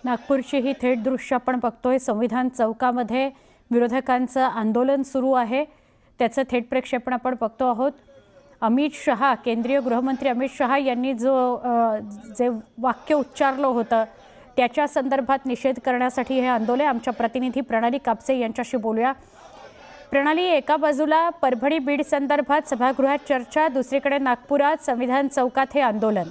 नागपूरची ही थेट दृश्य आपण बघतोय। संविधान चौकामध्ये विरोधकांचं आंदोलन सुरू आहे, त्याचं थेट प्रक्षेपण आपण बघतो आहोत। अमित शहा, केंद्रीय गृहमंत्री अमित शहा यांनी जे वाक्य उच्चारलं होतं त्याच्या संदर्भात निषेध करण्यासाठी हे आंदोलन। आमच्या प्रतिनिधी प्रणाली कापसे यांच्याशी बोलूया। प्रणाली, एका बाजूला परभणी बीड संदर्भात सभागृहात चर्चा, दुसरीकडे नागपुरात संविधान चौकात हे आंदोलन।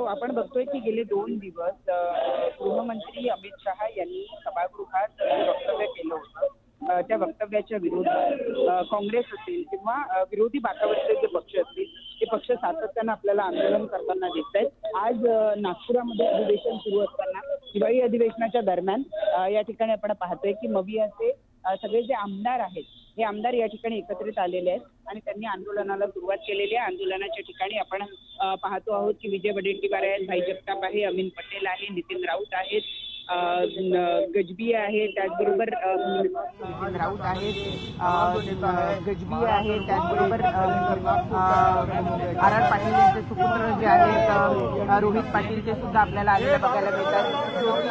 आपण बघतोय की गेले 2 दिवस गृहमंत्री अमित शहा यांनी सभागृहात वक्तव्य केलं होतं। त्या वक्तव्याच्या विरोधात काँग्रेस असेल किंवा विरोधी बाकावरचे जे पक्ष असतील ते पक्ष सातत्यानं आपल्याला आंदोलन करताना दिसत आहेत। आज नागपुरामध्ये अधिवेशन सुरू असताना दिवाळी अधिवेशनाच्या दरम्यान या ठिकाणी आपण पाहतोय की मवियाचे सगळे जे आमदार आहेत हे आमदार या ठिकाणी एकत्रित आलेले आहेत आणि त्यांनी आंदोलनाला सुरुवात केलेली आहे। आंदोलनाच्या ठिकाणी आपण पाहतो आहोत की विजय वडेट्टीवार आहेत, भाई जगताप आहे, अमीन पटेल आहे, नितीन राऊत आहेत, गजबी आहे, त्याचबरोबर नितीन राऊत आहेत, गजबी आहे, त्याचबरोबर आर आर पाटील यांचे सुपुत्र जे आहेत रोहित पाटील ते सुद्धा आपल्याला आलेले बघायला मिळतात। ज्योती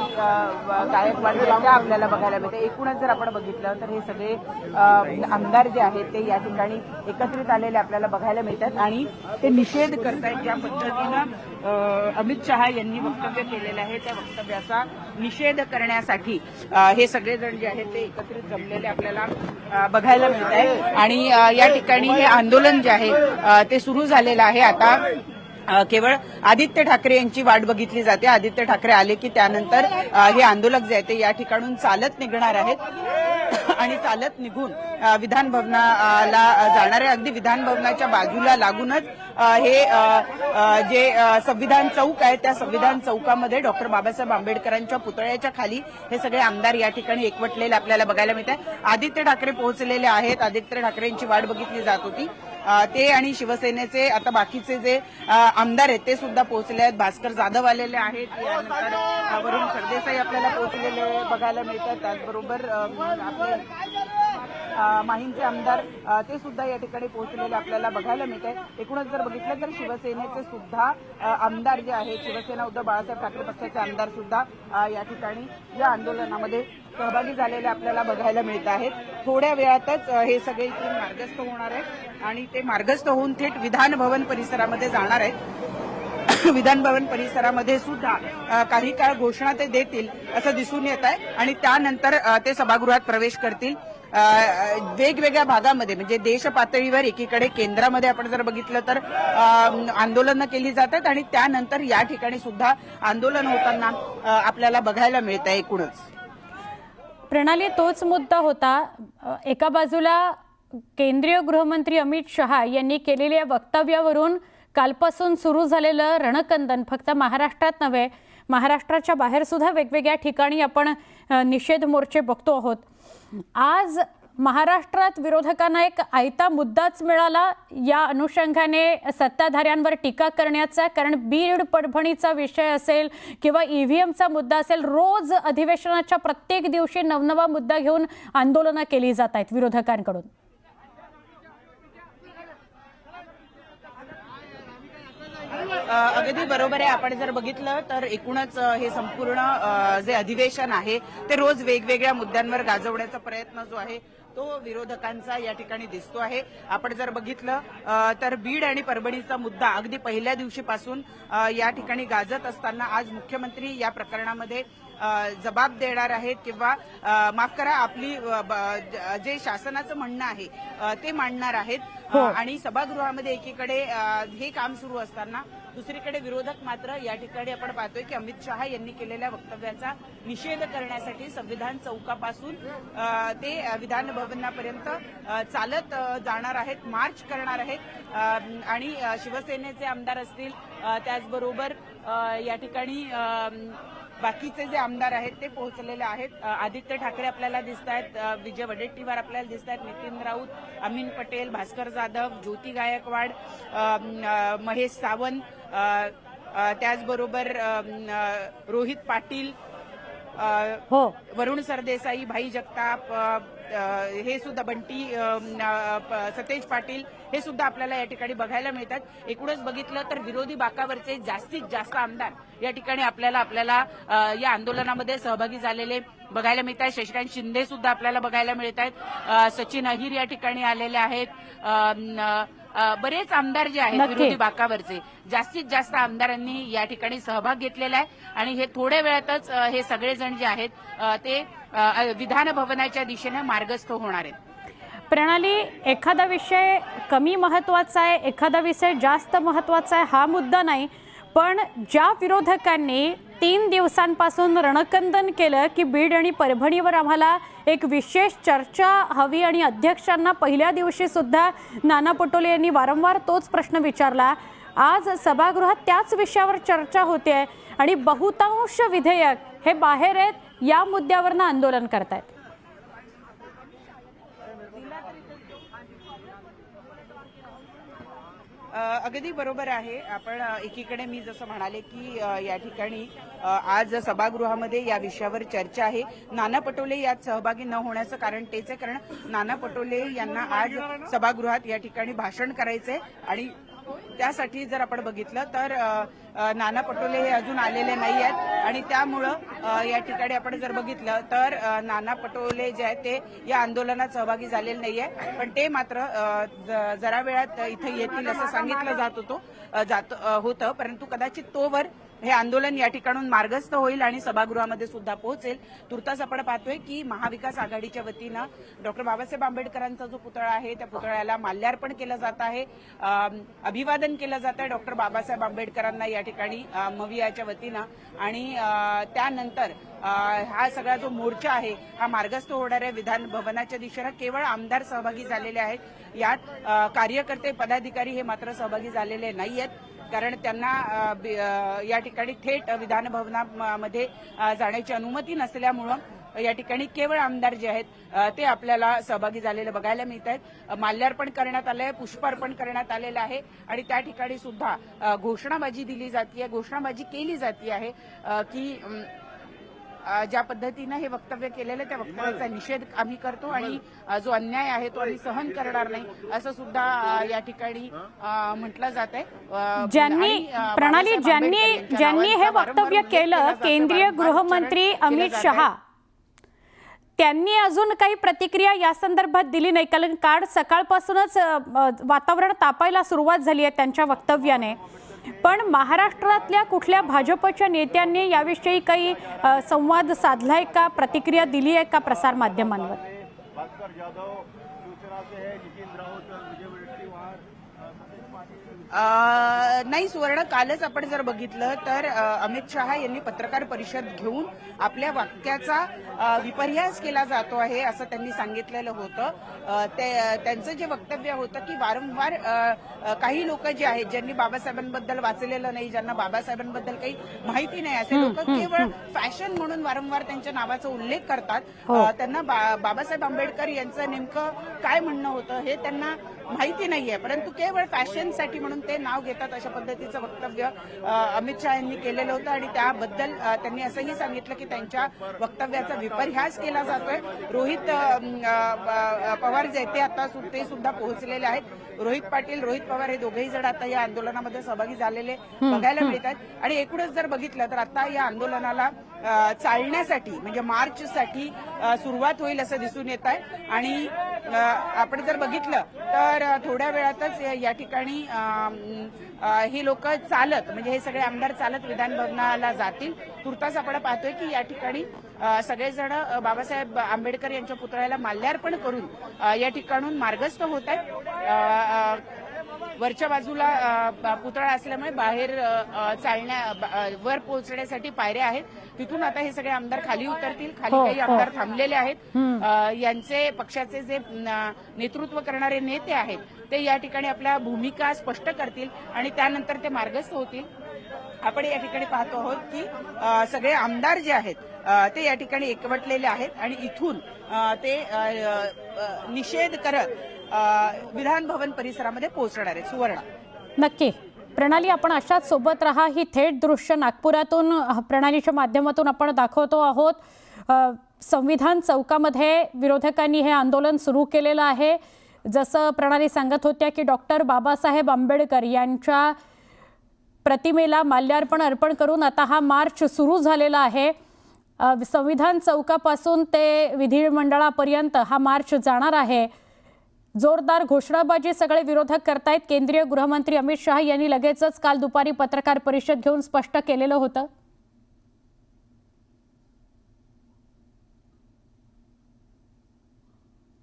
गायकवाड यांच्या आपल्याला बघायला मिळतात। एकूणच जर आपण बघितलं तर हे सगळे आमदार जे आहेत ते या ठिकाणी एकत्रित आलेले आपल्याला बघायला मिळतात आणि ते निषेध करतायत। ज्या पद्धतीनं अमित शहा यांनी वक्तव्य केलेलं आहे त्या वक्तव्याचा निषेध करण्यासाठी हे सगळेजण जे आहेत ते एकत्रित जमलेले आपल्याला बघायला मिळत आहे आणि या ठिकाणी हे आंदोलन जे आहे ते सुरू झालेलं आहे। आता केवळ आदित्य ठाकरे यांची वाट बघितली जाते। आदित्य ठाकरे आले की त्यानंतर हे आंदोलक जे आहेत ते या ठिकाणून चालत निघणार आहेत आणि चालत निघून विधान भवनाला जाणार आहे। अगदी विधान भवनाच्या बाजूला लागूनच हे जे संविधान चौक आहे त्या संविधान चौकामध्ये डॉक्टर बाबासाहेब आंबेडकरांच्या पुतळ्याच्या खाली हे सगळे आमदार या ठिकाणी एकवटलेले आपल्याला बघायला मिळत आहे। आदित्य ठाकरे पोहोचलेले आहेत। आदित्य ठाकरेंची वाट बघितली जात होती। ते आणि शिवसेनेचे आता बाकीचे जे आमदार आहेत ते सुद्धा पोहोचले आहेत। भास्कर जाधव आलेले आहेत, यानंतर वरुण सरदेसाई आपल्याला पोहोचलेले बघायला मिळतात। त्याचबरोबर आपले माहीमचे आमदार ते सुद्धा या ठिकाणी पोहोचलेले आपल्याला बघायला मिळत आहे। एकूणच जर बघितलं तर शिवसेनेचे सुद्धा आमदार जे आहेत, शिवसेना उद्धव बाळासाहेब ठाकरे पक्षाचे आमदार सुद्धा या ठिकाणी या आंदोलनामध्ये सहभागी झालेले आपल्याला बघायला मिळत आहेत। थोड्या वेळातच हे सगळे इथून मार्गस्थ होणार आहेत आणि ते मार्गस्थ होऊन थेट विधान भवन परिसरामध्ये जाणार आहेत। विधान भवन परिसरामध्ये सुद्धा काही काळ घोषणा ते देतील असं दिसून येत आहे आणि त्यानंतर ते सभागृहात प्रवेश करतील। वेगवेगळ्या भागामध्ये म्हणजे देश पातळीवर एकीकडे केंद्रामध्ये आपण जर बघितलं तर आंदोलनं केली जातात आणि त्यानंतर या ठिकाणी सुद्धा आंदोलन होताना आपल्याला बघायला मिळत आहे। एकूणच प्रणाली, तोच मुद्दा होता। एका बाजूला केंद्रीय गृहमंत्री अमित शहा यांनी केलेल्या वक्तव्यावरून कालपासून सुरू झालेलं रणकंदन फक्त महाराष्ट्रात नव्हे, महाराष्ट्राच्या बाहेर सुद्धा वेगवेगळ्या ठिकाणी आपण निषेध मोर्चे बघतो आहोत। आज महाराष्ट्रात विरोधकांना एक आयता मुद्दाच मिळाला या अनुषंगाने सत्ताधाऱ्यांवर टीका करण्याचा, कारण बीड परभणीचा विषय असेल किंवा ईव्हीएमचा मुद्दा असेल, रोज अधिवेशनाच्या प्रत्येक दिवशी नवनवा मुद्दा घेऊन आंदोलनं केली जात आहेत विरोधकांकडून। अगदी बरोबर आहे। आपण जर बघितलं तर एकूणच हे संपूर्ण जे अधिवेशन आहे ते रोज वेगवेगळ्या मुद्द्यांवर गाजवण्याचा प्रयत्न जो आहे तो विरोधकांचा या ठिकाणी दिसतो आहे। आपण जर बघितलं तर बीड आणि परभणीचा मुद्दा अगदी पहिल्या दिवशीपासून या ठिकाणी गाजत असताना आज मुख्यमंत्री या प्रकरणामध्ये जबाब देणार आहेत किंवा माफ करा आपली जे शासनाचं म्हणणं आहे ते मांडणार आहेत आणि सभागृहामध्ये एकीकडे हे काम सुरू असताना दुसरीकडे विरोधक मात्र या ठिकाणी आपण पाहतोय की अमित शहा यांनी केलेल्या वक्तव्याचा निषेध करण्यासाठी संविधान चौकापासून ते विधान भवनापर्यंत चालत जाणार आहेत, मार्च करणार आहेत आणि शिवसेनेचे आमदार असतील त्याचबरोबर या ठिकाणी बाकीचे जे आमदार आहेत ते पोहोचलेले आहेत। आदित्य ठाकरे आपल्याला दिसत आहेत, विजय वडेट्टीवार आपल्याला दिसत आहेत, नितीन राऊत, अमीन पटेल, भास्कर जाधव, ज्योती गायकवाड, महेश सावंत, त्याचबरोबर रोहित पाटील, वरुण सरदेसाई, भाई जगताप, हे सुद्धा बंटी, सतेज पाटील हे सुद्धा आपल्याला या ठिकाणी बघायला मिळतात। एकूणच बघितलं तर विरोधी बाकावरचे जास्तीत जास्त आमदार या ठिकाणी आपल्याला या आंदोलनामध्ये सहभागी झालेले बघायला मिळत आहेत। शशिकांत शिंदे सुद्धा आपल्याला बघायला मिळत आहेत, सचिन अहिर या ठिकाणी आलेले आहेत, बरेच आमदार जे आहेत विरोधी बाकावरचे जास्तीत जास्त आमदारांनी या ठिकाणी सहभाग घेतलेला आहे आणि हे थोड्या वेळातच हे सगळेजण जे आहेत ते विधान भवनाच्या दिशेने मार्गस्थ होणार आहेत। प्रणाली, एखादा विषय कमी महत्वाचा आहे, एखादा विषय जास्त महत्वाचा आहे हा मुद्दा नाही, पण ज्या विरोधकांनी 3 दिवसांपासून रणकंदन केलं की बीड आणि परभणीवर आम्हाला एक विशेष चर्चा हवी आणि अध्यक्षांना पहिल्या दिवशी सुद्धा नाना पटोले यांनी वारंवार तोच प्रश्न विचारला, आज सभागृहात त्याच विषयावर चर्चा होते आणि बहुतांश विधेयक हे बाहेर आहेत, या मुद्द्यावरनं आंदोलन करतायत। अगदी बरोबर आहे। आपण एकीकडे मी जसं म्हणाले की या ठिकाणी आज सभागृहामध्ये या विषयावर चर्चा आहे। नाना पटोले यात सहभागी न होण्याचं कारण तेच आहे, कारण नाना पटोले यांना आज सभागृहात या ठिकाणी भाषण करायचंय आणि त्यासाठी जर आपण बघितलं तर नाना पटोले हे अजून आलेले नाही आहेत आणि त्यामुळं या ठिकाणी आपण जर बघितलं तर नाना पटोले जे आहेत ते या आंदोलनात सहभागी झालेले नाही आहे, पण ते मात्र जरा वेळात इथे येतील असं सांगितलं होतं, परंतु कदाचित तोवर हे आंदोलन या ठिकाणून मार्गस्थ होईल आणि सभागृहामध्ये सुद्धा पोहोचेल। तुर्तास आपण पाहतोय की महाविकास आघाडीच्या वतीनं डॉक्टर बाबासाहेब आंबेडकरांचा जो पुतळा आहे त्या पुतळ्याला माल्यार्पण केलं जात आहे, अभिवादन केलं जात आहे डॉक्टर बाबासाहेब आंबेडकरांना या ठिकाणी मवियाच्या वतीनं आणि त्यानंतर हा सगळा जो मोर्चा आहे हा मार्गस्थ होणाऱ्या विधान भवनाच्या दिशेनं केवळ आमदार सहभागी झालेले आहेत, यात कार्यकर्ते पदाधिकारी हे मात्र सहभागी झालेले नाही आहेत, कारण त्यांना या ठिकाणी थेट विधान भवनामध्ये जाण्याची अनुमती नसल्यामुळं या ठिकाणी केवळ आमदार जे आहेत ते आपल्याला सहभागी झालेले बघायला मिळत आहेत। माल्यार्पण करण्यात आलंय, पुष्पार्पण करण्यात आलेलं आहे आणि त्या ठिकाणी सुद्धा घोषणाबाजी दिली जाते, घोषणाबाजी केली जाते आहे की ज्या पद्धतीनं हे वक्तव्य केलेलं त्या वक्तव्याचा निषेध आम्ही करतो आणि जो अन्याय आहे तो आम्ही सहन करणार नाही असं सुद्धा या ठिकाणी म्हटलं जात आहे। ज्यांनी हे वक्तव्य केलं केंद्रीय गृहमंत्री अमित शहा, त्यांनी अजून काही प्रतिक्रिया या संदर्भात दिली नाही, कारण सकाळपासूनच वातावरण तापायला सुरुवात झाली आहे त्यांच्या वक्तव्याने, पण महाराष्ट्रातल्या कुठल्या भाजपच्या नेत्यांनी याविषयी काही संवाद साधलाय का, प्रतिक्रिया दिली आहे का प्रसार माध्यमांवर? नाही सुवर्ण, कालच आपण जर बघितलं तर अमित शहा यांनी पत्रकार परिषद घेऊन आपल्या वाक्याचा विपर्यास केला जातो आहे असं त्यांनी सांगितलेलं होतं। त्यांचं जे वक्तव्य होतं की वारंवार काही लोक जे आहेत ज्यांनी बाबासाहेबांबद्दल वाचलेलं नाही, ज्यांना बाबासाहेबांबद्दल काही माहिती नाही, असे लोक केवळ फॅशन म्हणून वारंवार त्यांच्या नावाचा उल्लेख करतात, त्यांना बाबासाहेब आंबेडकर यांचं नेमकं काय म्हणणं होतं हे त्यांना माहिती नाहीये, परंतु केवळ फॅशनसाठी म्हणून ते नाव घेतात, अशा पद्धतीचं वक्तव्य अमित शहा यांनी केलेलं होतं आणि त्याबद्दल त्यांनी असंही सांगितलं की त्यांच्या वक्तव्याचा विपर्यास केला जातोय। रोहित पवार जे ते आता ते सुद्धा पोहोचलेले आहेत, रोहित पाटील, रोहित पवार हे दोघेही जण आता या आंदोलनामध्ये सहभागी झालेले बघायला मिळतात आणि एकूणच जर बघितलं तर आता या आंदोलनाला चालण्यासाठी म्हणजे मार्चसाठी सुरुवात होईल असं दिसून येत आहे आणि आपण जर बघितलं तर थोड्या वेळातच या ठिकाणी हे लोक चालत म्हणजे हे सगळे आमदार चालत विधान भवनाला जातील। तुर्तास आपण पाहतोय की या ठिकाणी सगळेजण बाबासाहेब आंबेडकर यांच्या पुतळ्याला माल्यार्पण करून या ठिकाणून मार्गस्थ होत आहेत। वरच्या बाजूला पुतळा असल्यामुळे बाहेर वर पोहोचण्यासाठी पायऱ्या आहेत, तिथून आता हे सगळे आमदार खाली उतरतील। खाली काही आमदार थांबलेले आहेत, यांचे पक्षाचे जे नेतृत्व करणारे नेते आहेत ते या ठिकाणी आपल्या भूमिका स्पष्ट करतील आणि त्यानंतर ते मार्गस्थ होतील। आपण या ठिकाणी पाहतो आहोत की सगळे आमदार जे आहेत ते या ठिकाणी एकवटलेले आहेत आणि इथून ते निषेध करत विधान भवन परिसरामध्ये पोहोचणार आहेत। सुवर्ण, नक्की प्रणाली, आपण अशाच सोबत राहा। ही थेट दृश्य नागपुरातून प्रणालीच्या माध्यमातून आपण दाखवतो आहोत। संविधान चौकामध्ये विरोधकांनी हे आंदोलन सुरू केलेलं आहे। जसं प्रणाली सांगत होत्या की डॉक्टर बाबासाहेब आंबेडकर यांच्या प्रतिमेला माल्यार्पण अर्पण करून आता हा मार्च सुरू झालेला आहे। संविधान चौकापासून ते विधिमंडळापर्यंत हा मार्च जाणार आहे। जोरदार घोषणाबाजी सगळे विरोधक करतायत। केंद्रीय गृहमंत्री अमित शहा यांनी लगेचच काल दुपारी पत्रकार परिषद घेऊन स्पष्ट केलेलं होतं।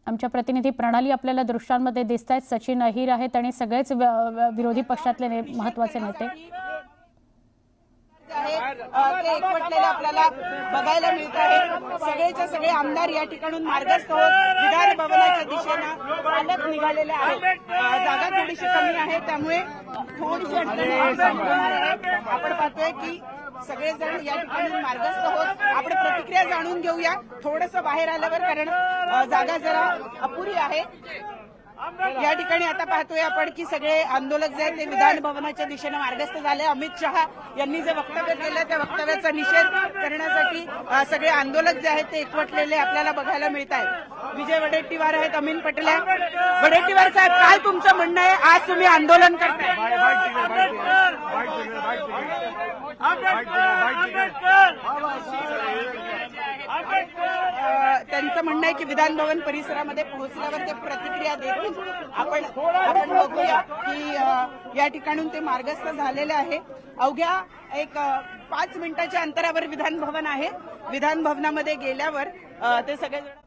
आमच्या प्रतिनिधी प्रणाली आपल्याला दृश्यांमध्ये दिसतायत। सचिन अहिर आहेत आणि सगळेच विरोधी पक्षातले महत्त्वाचे नेते ते एकवटलेले आपल्याला बघायला मिळत आहे। सगळेच्या सगळे आमदार या ठिकाणून मार्गस्थ होत विधान भवनाच्या दिशेनं चालत निघालेले आहेत। जागा थोडीशी कमी आहे त्यामुळे थोडीशी अडचण आपण पाहतोय की सगळेजण या ठिकाणून मार्गस्थ होत आपण प्रतिक्रिया जाणून घेऊया थोडंसं बाहेर आल्यावर, कारण जागा जरा अपुरी आहे। या ठिकाणी आता पाहतोय आपण की सगळे आंदोलक जे आहेत ते विधान भवनाच्या दिशेने मार्गस्थ झाले। अमित शहा यांनी जे वक्तव्य केलं त्या वक्तव्याचा निषेध करण्यासाठी सगळे आंदोलक जे आहेत ते एकवटलेले आपल्याला बघायला मिळत आहेत। विजय वडेट्टीवार आहेत, अमीन पटेल आहेत। वडेट्टीवार साहेब, काय तुमचं म्हणणं आहे? आज तुम्ही आंदोलन करताय, त्यांचं म्हणणं आहे की विधान भवन परिसरामध्ये पोहोचल्यावर ते प्रतिक्रिया देतील। आपण बघूया की या ठिकाणून ते मार्गस्थ झालेले आहे। अवघ्या एक 5 मिनिटाच्या अंतरावर विधान भवन आहे। विधान भवनामध्ये गेल्यावर ते सगळेजण